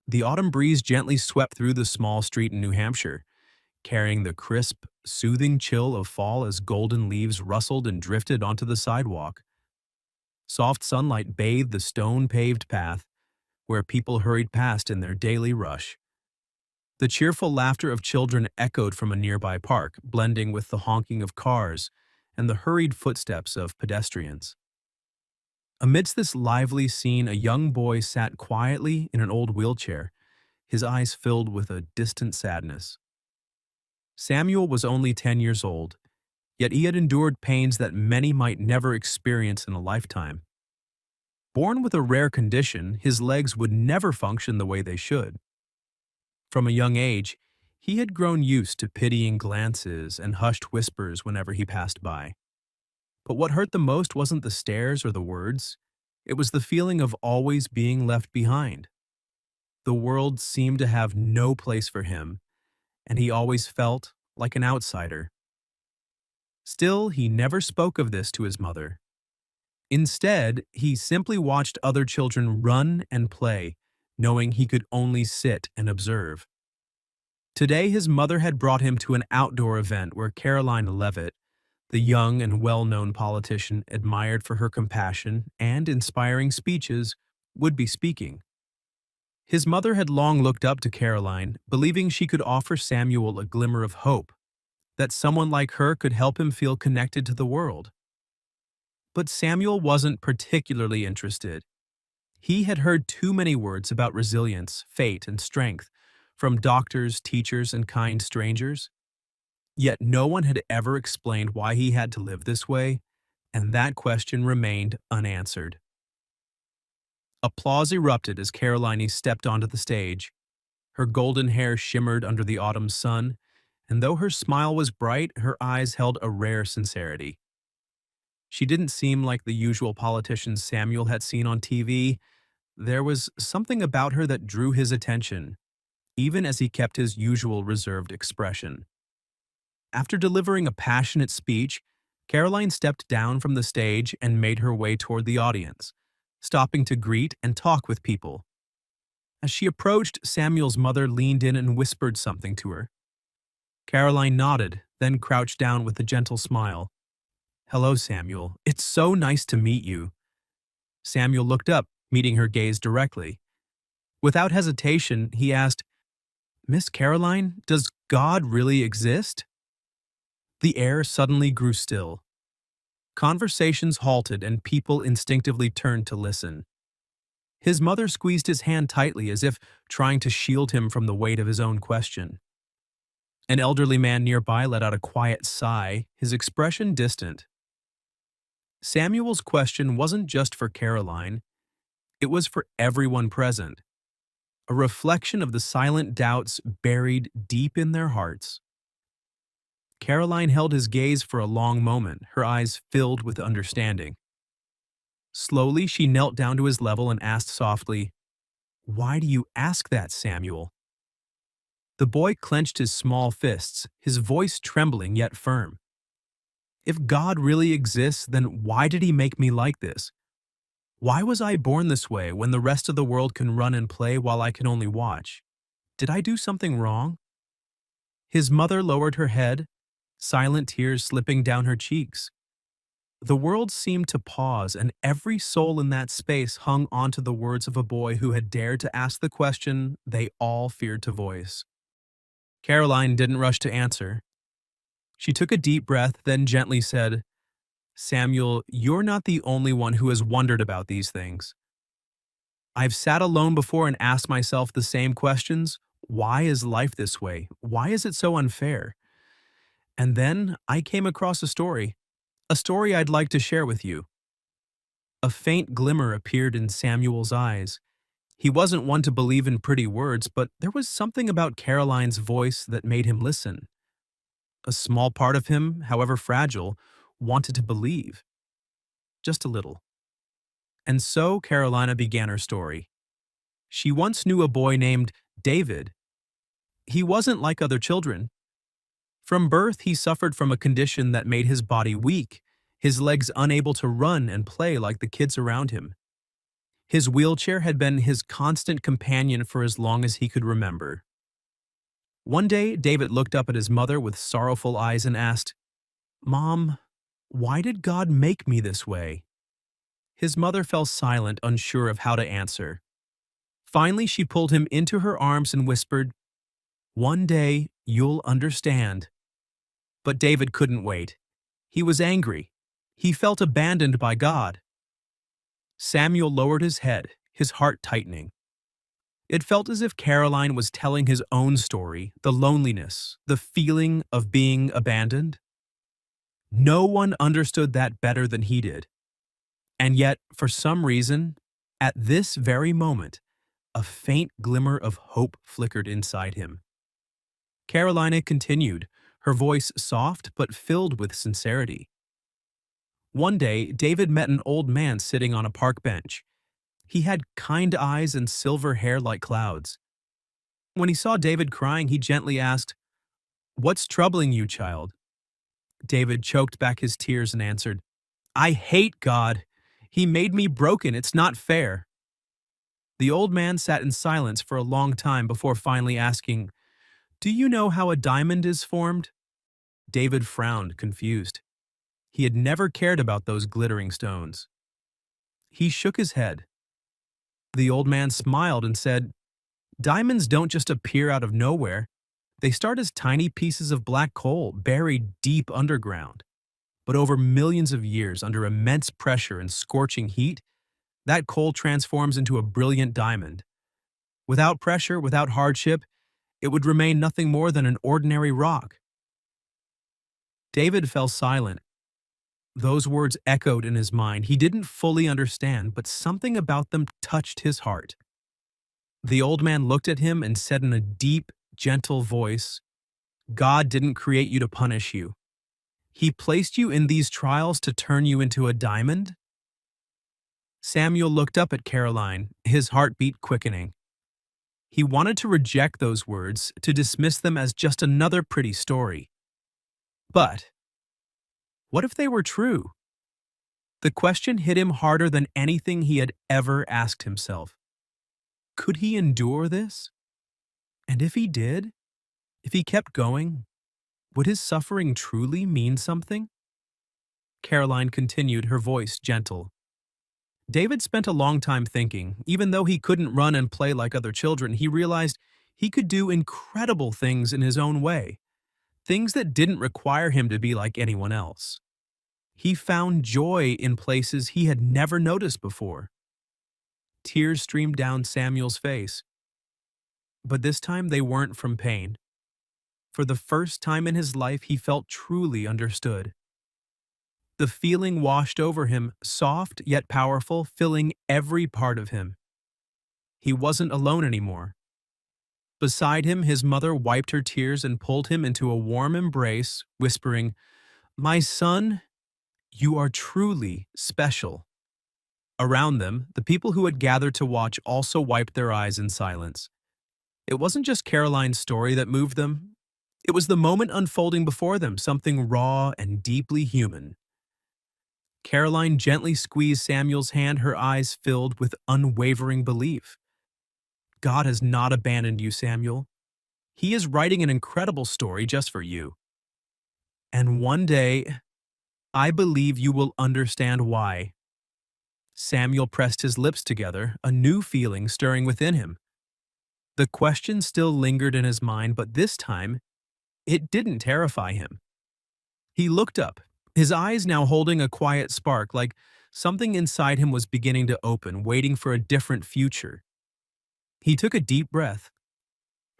The autumn breeze gently swept through the small street in New Hampshire, carrying the crisp, soothing chill of fall as golden leaves rustled and drifted onto the sidewalk. Soft sunlight bathed the stone-paved path where people hurried past in their daily rush. The cheerful laughter of children echoed from a nearby park, blending with the honking of cars and the hurried footsteps of pedestrians. Amidst this lively scene, a young boy sat quietly in an old wheelchair, his eyes filled with a distant sadness. Samuel was only 10 years old, yet he had endured pains that many might never experience in a lifetime. Born with a rare condition, his legs would never function the way they should. From a young age, he had grown used to pitying glances and hushed whispers whenever he passed by. But what hurt the most wasn't the stares or the words, it was the feeling of always being left behind. The world seemed to have no place for him, and he always felt like an outsider. Still, he never spoke of this to his mother. Instead, he simply watched other children run and play, knowing he could only sit and observe. Today, his mother had brought him to an outdoor event where Karoline Leavitt, the young and well-known politician admired for her compassion and inspiring speeches, would be speaking. His mother had long looked up to Karoline, believing she could offer Samuel a glimmer of hope, that someone like her could help him feel connected to the world. But Samuel wasn't particularly interested. He had heard too many words about resilience, fate, and strength from doctors, teachers, and kind strangers. Yet no one had ever explained why he had to live this way, and that question remained unanswered. Applause erupted as Caroline stepped onto the stage. Her golden hair shimmered under the autumn sun, and though her smile was bright, her eyes held a rare sincerity. She didn't seem like the usual politician Samuel had seen on TV. There was something about her that drew his attention, even as he kept his usual reserved expression. After delivering a passionate speech, Caroline stepped down from the stage and made her way toward the audience, stopping to greet and talk with people. As she approached, Samuel's mother leaned in and whispered something to her. Caroline nodded, then crouched down with a gentle smile. "Hello, Samuel. It's so nice to meet you." Samuel looked up, meeting her gaze directly. Without hesitation, he asked, "Miss Caroline, does God really exist?" The air suddenly grew still. Conversations halted and people instinctively turned to listen. His mother squeezed his hand tightly as if trying to shield him from the weight of his own question. An elderly man nearby let out a quiet sigh, his expression distant. Samuel's question wasn't just for Caroline, it was for everyone present, a reflection of the silent doubts buried deep in their hearts. Caroline held his gaze for a long moment, her eyes filled with understanding. Slowly, she knelt down to his level and asked softly, "Why do you ask that, Samuel?" The boy clenched his small fists, his voice trembling yet firm. "If God really exists, then why did he make me like this? Why was I born this way when the rest of the world can run and play while I can only watch? Did I do something wrong?" His mother lowered her head, silent tears slipping down her cheeks. The world seemed to pause, and every soul in that space hung onto the words of a boy who had dared to ask the question they all feared to voice. Caroline didn't rush to answer. She took a deep breath, then gently said, "Samuel, you're not the only one who has wondered about these things. I've sat alone before and asked myself the same questions. Why is life this way? Why is it so unfair? And then I came across a story I'd like to share with you." A faint glimmer appeared in Samuel's eyes. He wasn't one to believe in pretty words, but there was something about Caroline's voice that made him listen. A small part of him, however fragile, wanted to believe. Just a little. And so Carolina began her story. She once knew a boy named David. He wasn't like other children. From birth, he suffered from a condition that made his body weak, his legs unable to run and play like the kids around him. His wheelchair had been his constant companion for as long as he could remember. One day, David looked up at his mother with sorrowful eyes and asked, "Mom, why did God make me this way?" His mother fell silent, unsure of how to answer. Finally, she pulled him into her arms and whispered, "One day, you'll understand." But David couldn't wait. He was angry. He felt abandoned by God. Samuel lowered his head, his heart tightening. It felt as if Karoline was telling his own story, the loneliness, the feeling of being abandoned. No one understood that better than he did. And yet, for some reason, at this very moment, a faint glimmer of hope flickered inside him. Caroline continued, her voice soft but filled with sincerity. One day, David met an old man sitting on a park bench. He had kind eyes and silver hair like clouds. When he saw David crying, he gently asked, "What's troubling you, child?" David choked back his tears and answered, "I hate God. He made me broken. It's not fair." The old man sat in silence for a long time before finally asking, "Do you know how a diamond is formed?" David frowned, confused. He had never cared about those glittering stones. He shook his head. The old man smiled and said, "Diamonds don't just appear out of nowhere. They start as tiny pieces of black coal buried deep underground. But over millions of years, under immense pressure and scorching heat, that coal transforms into a brilliant diamond. Without pressure, without hardship, it would remain nothing more than an ordinary rock." David fell silent. Those words echoed in his mind. He didn't fully understand, but something about them touched his heart. The old man looked at him and said in a deep, gentle voice, "God didn't create you to punish you. He placed you in these trials to turn you into a diamond." Samuel looked up at Caroline, his heartbeat quickening. He wanted to reject those words, to dismiss them as just another pretty story. But what if they were true? The question hit him harder than anything he had ever asked himself. Could he endure this? And if he did, if he kept going, would his suffering truly mean something? Caroline continued, her voice gentle. David spent a long time thinking. Even though he couldn't run and play like other children, he realized he could do incredible things in his own way, things that didn't require him to be like anyone else. He found joy in places he had never noticed before. Tears streamed down Samuel's face. But this time they weren't from pain. For the first time in his life, he felt truly understood. The feeling washed over him, soft yet powerful, filling every part of him. He wasn't alone anymore. Beside him, his mother wiped her tears and pulled him into a warm embrace, whispering, "My son, you are truly special." Around them, the people who had gathered to watch also wiped their eyes in silence. It wasn't just Caroline's story that moved them. It was the moment unfolding before them, something raw and deeply human. Caroline gently squeezed Samuel's hand, her eyes filled with unwavering belief. God has not abandoned you, Samuel. He is writing an incredible story just for you. And one day, I believe you will understand why. Samuel pressed his lips together, a new feeling stirring within him. The question still lingered in his mind, but this time, it didn't terrify him. He looked up, his eyes now holding a quiet spark, like something inside him was beginning to open, waiting for a different future. He took a deep breath.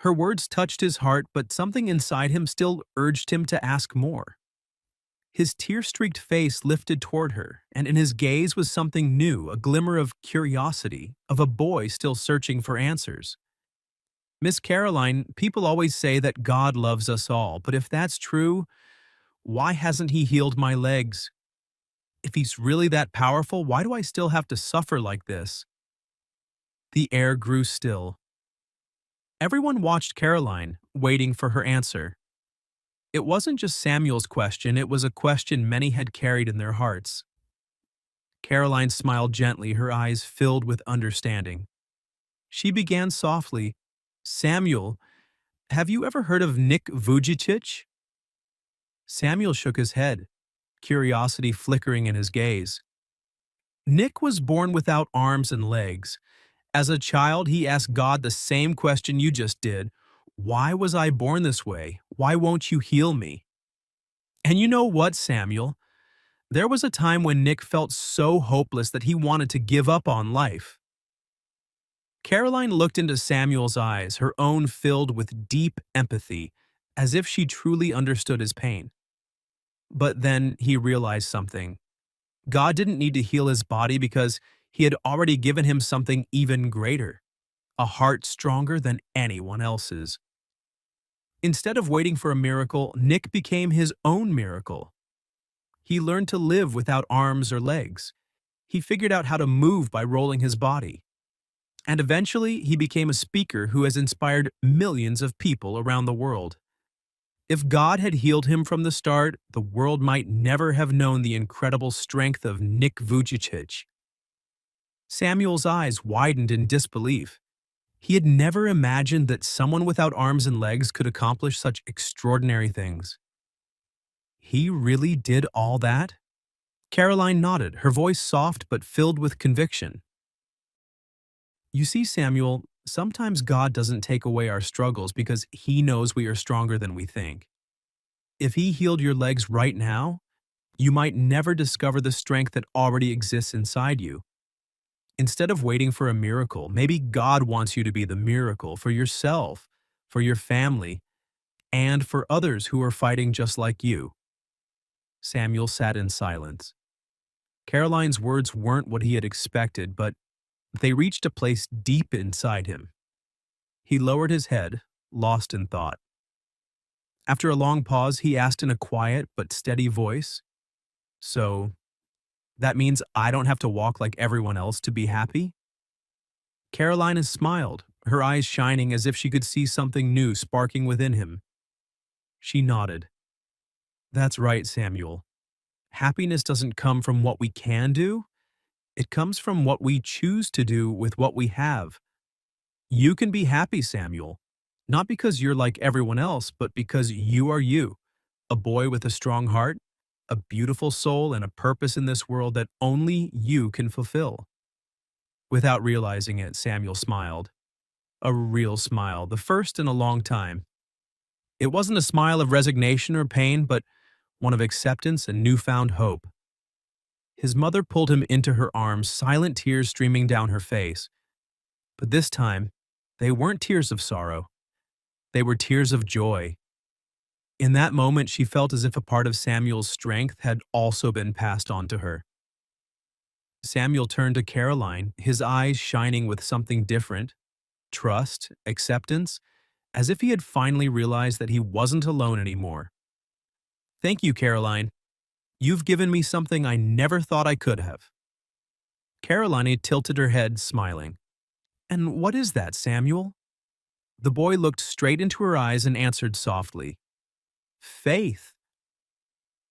Her words touched his heart, but something inside him still urged him to ask more. His tear-streaked face lifted toward her, and in his gaze was something new, a glimmer of curiosity, of a boy still searching for answers. "Miss Caroline, people always say that God loves us all, but if that's true, why hasn't he healed my legs? If he's really that powerful, why do I still have to suffer like this?" The air grew still. Everyone watched Caroline, waiting for her answer. It wasn't just Samuel's question, it was a question many had carried in their hearts. Caroline smiled gently, her eyes filled with understanding. She began softly, "Samuel, have you ever heard of Nick Vujicic?" Samuel shook his head, curiosity flickering in his gaze. Nick was born without arms and legs. As a child, he asked God the same question you just did. Why was I born this way? Why won't you heal me? And you know what, Samuel? There was a time when Nick felt so hopeless that he wanted to give up on life. Caroline looked into Samuel's eyes, her own filled with deep empathy, as if she truly understood his pain. But then he realized something. God didn't need to heal his body because he had already given him something even greater, a heart stronger than anyone else's. Instead of waiting for a miracle, Nick became his own miracle. He learned to live without arms or legs. He figured out how to move by rolling his body. And eventually, he became a speaker who has inspired millions of people around the world. If God had healed him from the start, the world might never have known the incredible strength of Nick Vujicic. Samuel's eyes widened in disbelief. He had never imagined that someone without arms and legs could accomplish such extraordinary things. He really did all that? Caroline nodded, her voice soft but filled with conviction. You see, Samuel, sometimes God doesn't take away our struggles because he knows we are stronger than we think. If he healed your legs right now, you might never discover the strength that already exists inside you. Instead of waiting for a miracle, maybe God wants you to be the miracle for yourself, for your family, and for others who are fighting just like you. Samuel sat in silence. Caroline's words weren't what he had expected, but they reached a place deep inside him. He lowered his head, lost in thought. After a long pause, he asked in a quiet but steady voice, "So, that means I don't have to walk like everyone else to be happy?" Caroline smiled, her eyes shining as if she could see something new sparking within him. She nodded. "That's right, Samuel. Happiness doesn't come from what we can do. It comes from what we choose to do with what we have. You can be happy, Samuel, not because you're like everyone else, but because you are you, a boy with a strong heart, a beautiful soul, and a purpose in this world that only you can fulfill." Without realizing it, Samuel smiled. A real smile, the first in a long time. It wasn't a smile of resignation or pain, but one of acceptance and newfound hope. His mother pulled him into her arms, silent tears streaming down her face. But this time, they weren't tears of sorrow. They were tears of joy. In that moment, she felt as if a part of Samuel's strength had also been passed on to her. Samuel turned to Caroline, his eyes shining with something different, trust, acceptance, as if he had finally realized that he wasn't alone anymore. "Thank you, Caroline. You've given me something I never thought I could have." Caroline tilted her head, smiling. "And what is that, Samuel?" The boy looked straight into her eyes and answered softly, "Faith."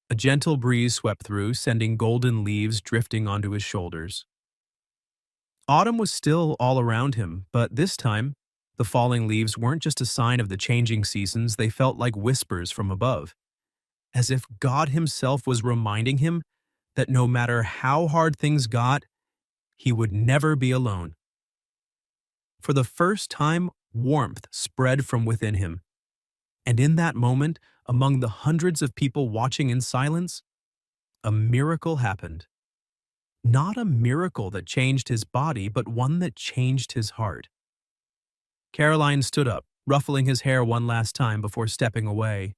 A gentle breeze swept through, sending golden leaves drifting onto his shoulders. Autumn was still all around him, but this time, the falling leaves weren't just a sign of the changing seasons, they felt like whispers from above, as if God himself was reminding him that no matter how hard things got, he would never be alone. For the first time, warmth spread from within him. And in that moment, among the hundreds of people watching in silence, a miracle happened. Not a miracle that changed his body, but one that changed his heart. Caroline stood up, ruffling his hair one last time before stepping away.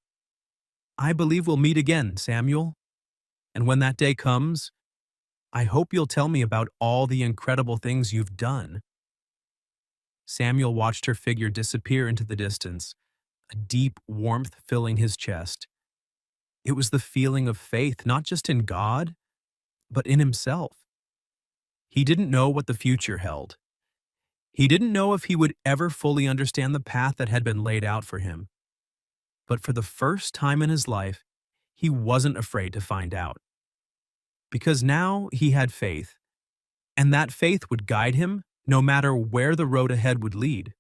"I believe we'll meet again, Samuel. And when that day comes, I hope you'll tell me about all the incredible things you've done." Samuel watched her figure disappear into the distance, a deep warmth filling his chest. It was the feeling of faith, not just in God, but in himself. He didn't know what the future held. He didn't know if he would ever fully understand the path that had been laid out for him. But for the first time in his life, he wasn't afraid to find out. because now he had faith, and that faith would guide him no matter where the road ahead would lead.